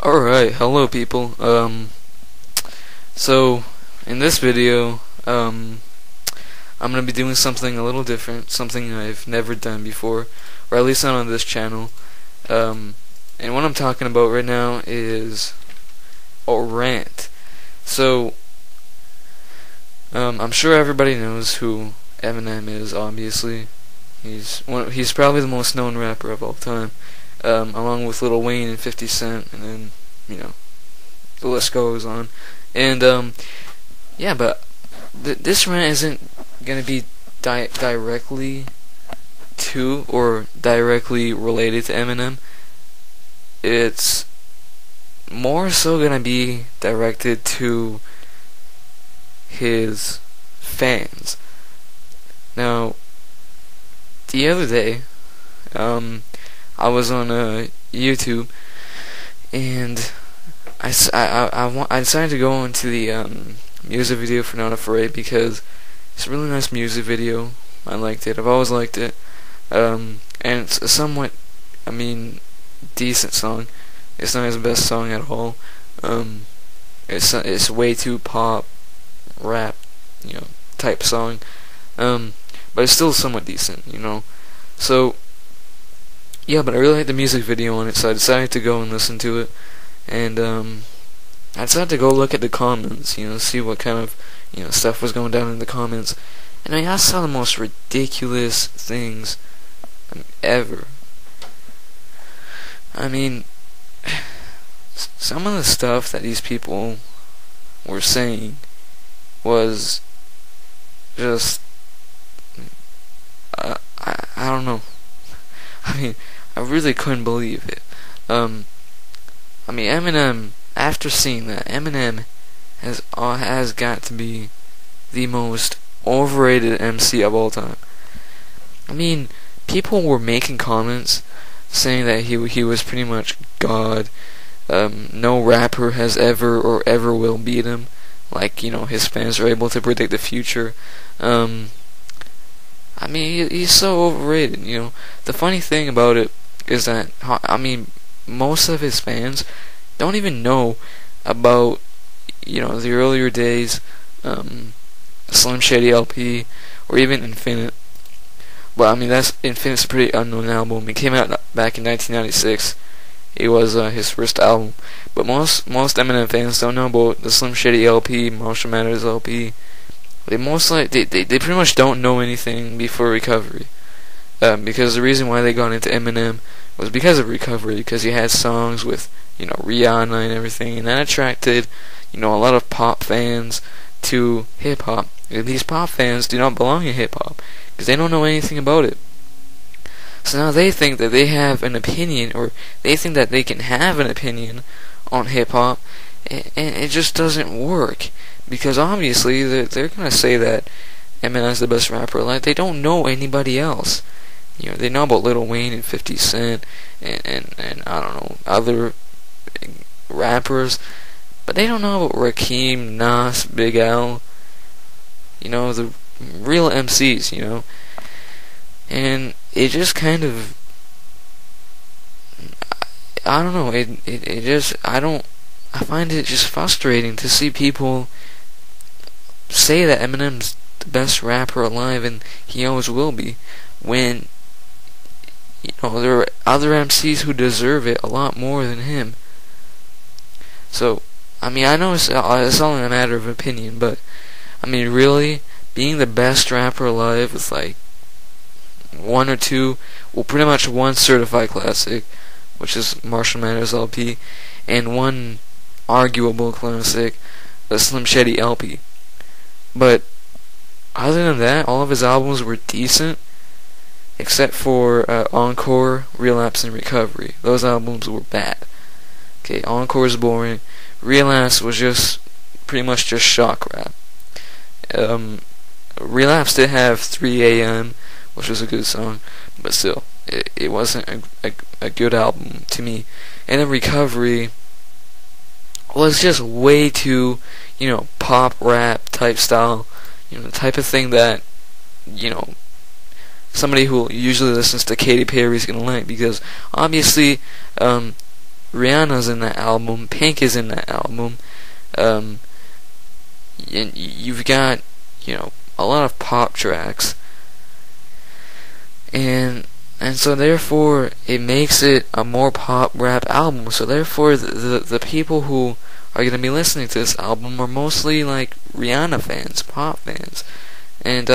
Alright, hello people. So in this video, I'm gonna be doing something a little different, something I've never done before, or at least not on this channel. And what I'm talking about right now is a rant. So, I'm sure everybody knows who Eminem is. Obviously, he's probably the most known rapper of all time. Along with Lil Wayne and 50 Cent, and then, the list goes on. And, yeah, but this rant isn't gonna be directly to or directly related to Eminem. It's more so gonna be directed to his fans. Now, the other day, I was on YouTube, and I decided to go into the music video for Not Afraid because it's a really nice music video. I liked it. I've always liked it. And it's a somewhat, decent song. It's not his best song at all. It's way too pop, rap, type song. But it's still somewhat decent, So, yeah, but I really liked the music video on it, so I decided to go and listen to it. And I decided to go look at the comments, see what kind of stuff was going down in the comments. And I saw the most ridiculous things ever. Some of the stuff that these people were saying was just I don't know. I really couldn't believe it. Eminem, after seeing that, Eminem has got to be the most overrated MC of all time. People were making comments saying that he was pretty much God. No rapper has ever or ever will beat him. Like, his fans are able to predict the future. He's so overrated, The funny thing about it is that, most of his fans don't even know about, the earlier days, Slim Shady LP, or even Infinite. But, Infinite's a pretty unknown album. It came out back in 1996. It was his first album. But most Eminem fans don't know about the Slim Shady LP, Marshall Mathers LP. They pretty much don't know anything before Recovery. Because the reason why they got into Eminem was because of Recovery, because he had songs with, Rihanna and everything, and that attracted, a lot of pop fans to hip-hop. These pop fans do not belong in hip-hop, because they don't know anything about it. So now they think that they have an opinion, or they think that they can have an opinion on hip-hop, and it just doesn't work. Because obviously they're gonna say that Eminem's the best rapper alive. They don't know anybody else. They know about Lil Wayne and 50 Cent and I don't know, other rappers, but they don't know about Rakim, Nas, Big L. The real MCs. And it just kind of, I don't know. I find it just frustrating to see people say that Eminem's the best rapper alive and he always will be, when there are other MCs who deserve it a lot more than him. So I know it's all a matter of opinion, but really, being the best rapper alive with like one or two, well, pretty much one certified classic, which is Marshall Mathers LP, and one arguable classic, the Slim Shady LP. But other than that, all of his albums were decent, except for Encore, Relapse, and Recovery. Those albums were bad. Okay, Encore is boring. Relapse was just pretty much just shock rap. Relapse did have 3 AM, which was a good song, but still, it wasn't a good album to me. And then Recovery was just way too, pop rap type style, the type of thing that, somebody who usually listens to Katy Perry is gonna like, because obviously, Rihanna's in that album, Pink is in that album, and you've got, a lot of pop tracks, and so therefore it makes it a more pop rap album. So therefore the people who are going to be listening to this album are mostly like Rihanna fans, pop fans, and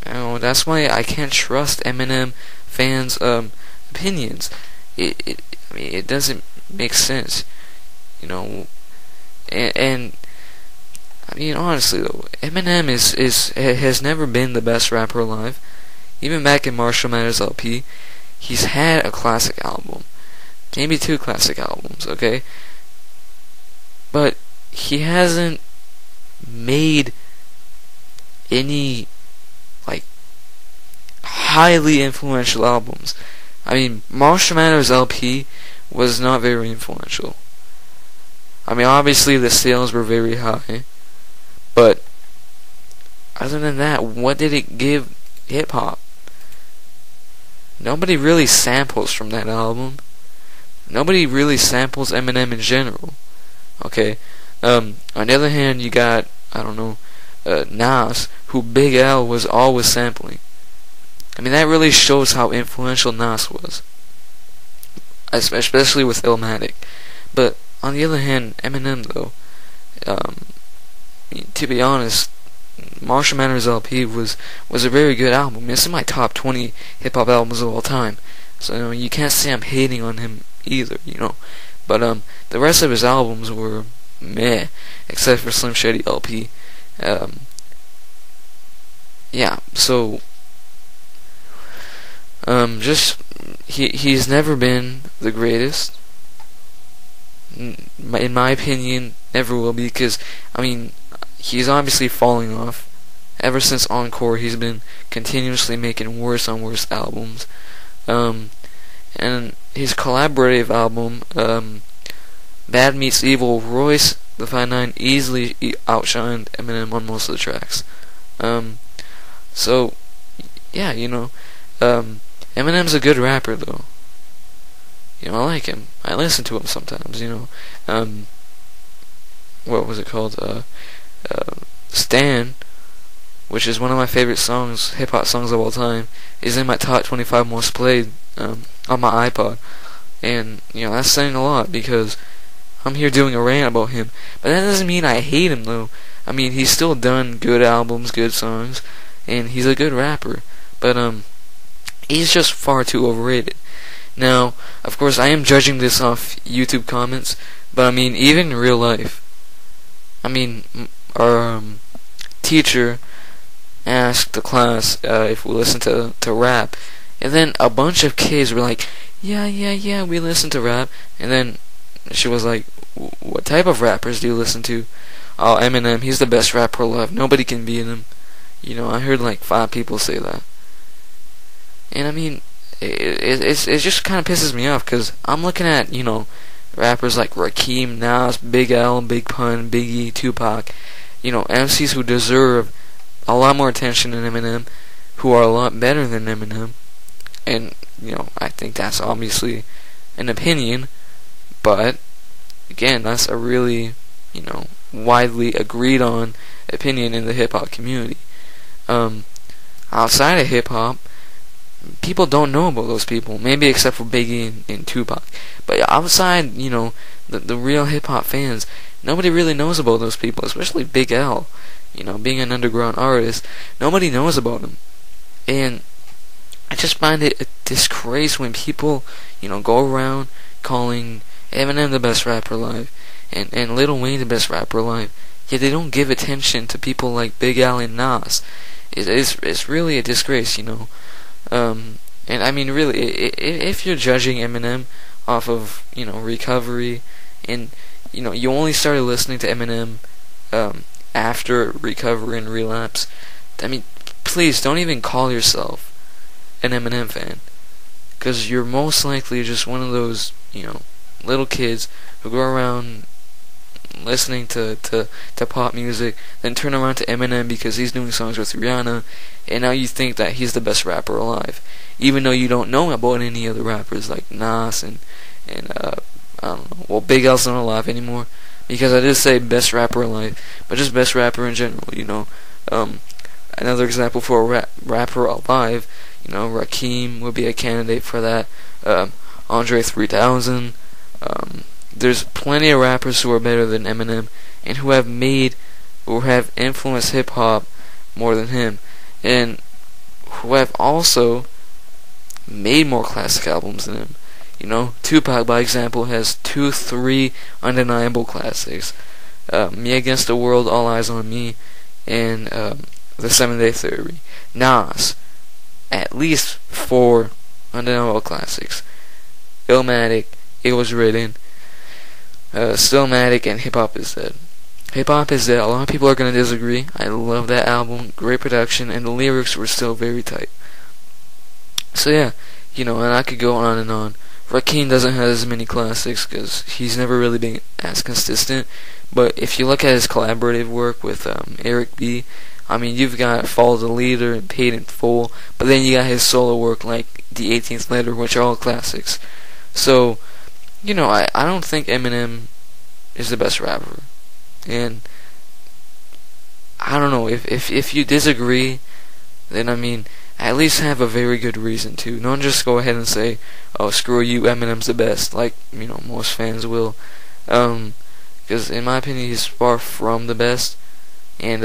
that's why I can't trust Eminem fans' opinions. It doesn't make sense, and I mean, honestly though, Eminem has never been the best rapper alive. Even back in Marshall Mathers LP, he's had a classic album, maybe 2 classic albums, okay? But he hasn't made any, like, highly influential albums. I mean, Marshall Mathers LP was not very influential. I mean, obviously the sales were very high, but other than that, what did it give hip-hop? Nobody really samples from that album. Nobody really samples Eminem in general. Okay. On the other hand, you got, I don't know, Nas, who Big L was always sampling. I mean, that really shows how influential Nas was, especially with Illmatic. But on the other hand, Eminem though, to be honest, Marshall Mathers LP was a very good album. It's in my top 20 hip hop albums of all time. So you can't say I'm hating on him either, But the rest of his albums were meh, except for Slim Shady LP. Yeah. So just he's never been the greatest. In my opinion, never will be, because I mean, he's obviously falling off. Ever since Encore, he's been continuously making worse on worse albums. And his collaborative album, Bad Meets Evil, Royce the 5'9" easily outshined Eminem on most of the tracks. So, yeah, Eminem's a good rapper, though. I like him. I listen to him sometimes, what was it called? Stan, which is one of my favorite songs, hip-hop songs of all time, is in my top 25 most played on my iPod. And, that's saying a lot, because I'm here doing a rant about him. But that doesn't mean I hate him, though. I mean, he's still done good albums, good songs, and he's a good rapper. But, he's just far too overrated. Now, of course, I am judging this off YouTube comments, but I mean, even in real life, I mean, our teacher asked the class if we listen to rap, and then a bunch of kids were like, yeah, we listen to rap, and then she was like, what type of rappers do you listen to? Oh, Eminem, he's the best rapper alive, nobody can beat him. I heard like 5 people say that, and I mean, it just kind of pisses me off, because I'm looking at, rappers like Rakim, Nas, Big L, Big Pun, Biggie, Tupac, MCs who deserve a lot more attention than Eminem, who are a lot better than Eminem, and, I think that's obviously an opinion, but, again, that's a really, widely agreed on opinion in the hip-hop community. Outside of hip-hop, people don't know about those people, maybe except for Biggie and Tupac. But outside, the real hip-hop fans, nobody really knows about those people, especially Big L. Being an underground artist, nobody knows about him. And I just find it a disgrace when people, go around calling Eminem the best rapper alive, and Lil Wayne the best rapper alive, yet they don't give attention to people like Big L and Nas. It's really a disgrace, And I mean, really, if you're judging Eminem off of, Recovery, and, you only started listening to Eminem after Recovery and Relapse, I mean, please don't even call yourself an Eminem fan, because you're most likely just one of those, little kids who go around listening to pop music, then turn around to Eminem because he's doing songs with Rihanna, and now you think that he's the best rapper alive, even though you don't know about any other rappers like Nas and I don't know. Well, Big L's not alive anymore, because I did say best rapper alive, but just best rapper in general. Another example for a rapper alive, Rakim would be a candidate for that. Andre 3000. There's plenty of rappers who are better than Eminem and who have made or have influenced hip hop more than him, and who have also made more classic albums than him. Tupac, by example, has 3 undeniable classics: Me Against the World, All Eyes on Me, and The 7-Day Theory. Nas, at least 4 undeniable classics: Illmatic, It Was Written, Stillmatic, and Hip Hop Is Dead. Hip Hop Is Dead, a lot of people are going to disagree. I love that album, great production, and the lyrics were still very tight. So yeah, and I could go on and on. Rakim doesn't have as many classics because he's never really been as consistent. But if you look at his collaborative work with Eric B., you've got Follow the Leader and Paid in Full, but then you got his solo work like The 18th Letter, which are all classics. So, I don't think Eminem is the best rapper. And I don't know, if you disagree, then at least have a very good reason to. Don't just go ahead and say, oh, screw you, Eminem's the best, like, most fans will. Because in my opinion, he's far from the best. And,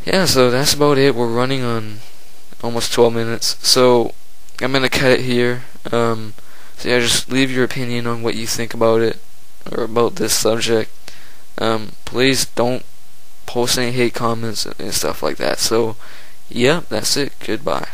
yeah, so that's about it. We're running on almost 12 minutes. So, I'm going to cut it here. So yeah, just leave your opinion on what you think about it, or about this subject. Please don't post any hate comments and stuff like that. So, yeah, that's it. Goodbye.